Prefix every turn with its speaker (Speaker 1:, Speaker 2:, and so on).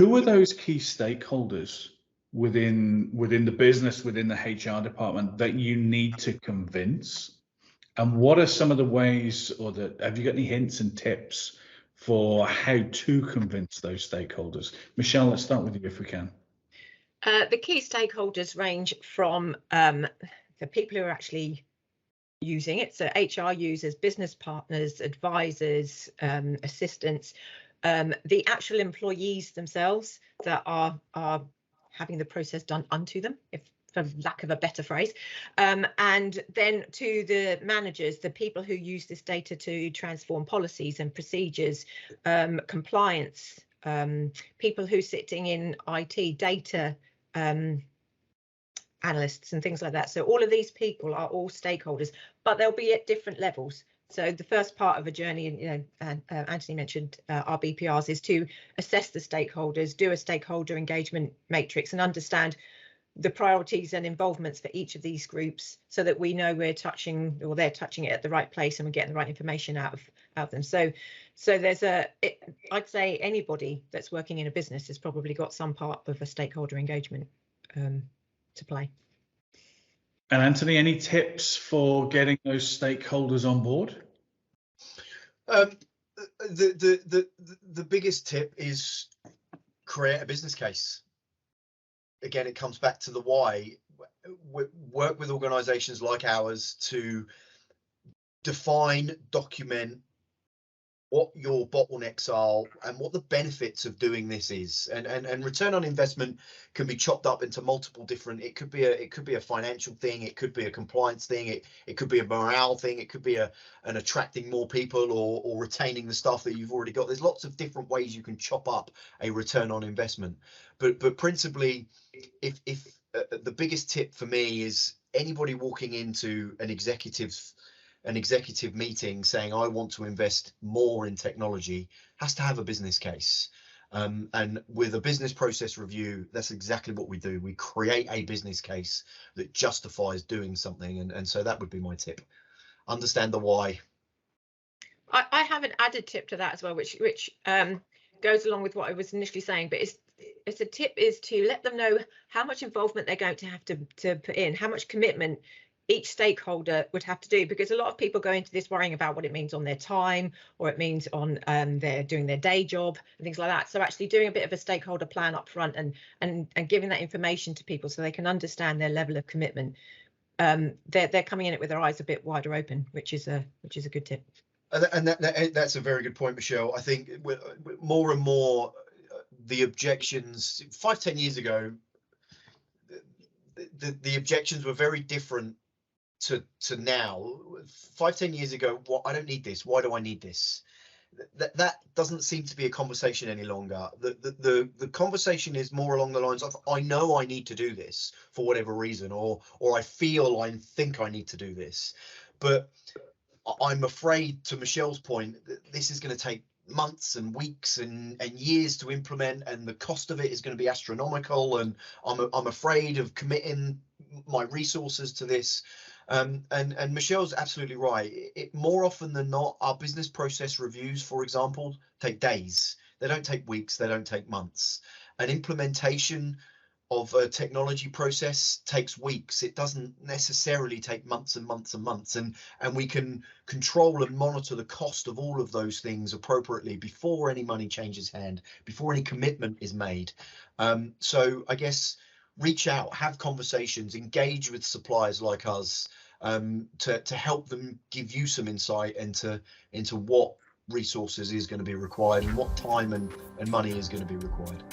Speaker 1: who are those key stakeholders within the business, within the HR department that you need to convince? And what are some of the ways, have you got any hints and tips for how to convince those stakeholders? Michelle, let's start with you if we can.
Speaker 2: The key stakeholders range from the people who are actually using it, so HR users, business partners, advisors, assistants, the actual employees themselves that are having the process done unto them, if for lack of a better phrase, and then to the managers, the people who use this data to transform policies and procedures, compliance, people who sitting in IT, data analysts and things like that. So all of these people are all stakeholders, but they'll be at different levels. So the first part of a journey, Anthony mentioned our BPRs, is to assess the stakeholders, do a stakeholder engagement matrix and understand the priorities and involvements for each of these groups so that we know we're touching, or they're touching it at the right place and we're getting the right information out of them. So there's I'd say anybody that's working in a business has probably got some part of a stakeholder engagement to play.
Speaker 1: And Anthony, any tips for getting those stakeholders on board?
Speaker 3: The biggest tip is create a business case. Again, it comes back to the why. Work with organizations like ours to define, document what your bottlenecks are and what the benefits of doing this is. And return on investment can be chopped up into multiple different, it could be a financial thing, it could be a compliance thing, it could be a morale thing, it could be an attracting more people or retaining the staff that you've already got. There's lots of different ways you can chop up a return on investment. But principally, if the biggest tip for me is anybody walking into an executive meeting saying I want to invest more in technology has to have a business case, and with a business process review, that's exactly what we do. We create a business case that justifies doing something, and so that would be my tip. Understand the why.
Speaker 2: I have an added tip to that as well, which goes along with what I was initially saying, but it's a tip is to let them know how much involvement they're going to have to put in, how much commitment each stakeholder would have to do, because a lot of people go into this worrying about what it means on their time, or it means on they're doing their day job and things like that. So actually doing a bit of a stakeholder plan up front and giving that information to people so they can understand their level of commitment. They're coming in it with their eyes a bit wider open, which is a good tip.
Speaker 3: And that's a very good point, Michelle. I think more and more the objections 5-10 years ago, the objections were very different to now. 5-10 years ago, I don't need this. Why do I need this? That doesn't seem to be a conversation any longer. The conversation is more along the lines of I know I need to do this for whatever reason, or I think I need to do this, but I'm afraid, to Michelle's point, that this is going to take months and weeks and years to implement, and the cost of it is going to be astronomical, and I'm afraid of committing my resources to this. And Michelle's absolutely right. More often than not, our business process reviews, for example, take days. They don't take weeks, they don't take months. An implementation of a technology process takes weeks. It doesn't necessarily take months and months and months, and we can control and monitor the cost of all of those things appropriately before any money changes hand, before any commitment is made. So I guess reach out, have conversations, engage with suppliers like us, to help them give you some insight into what resources is going to be required and what time and money is going to be required.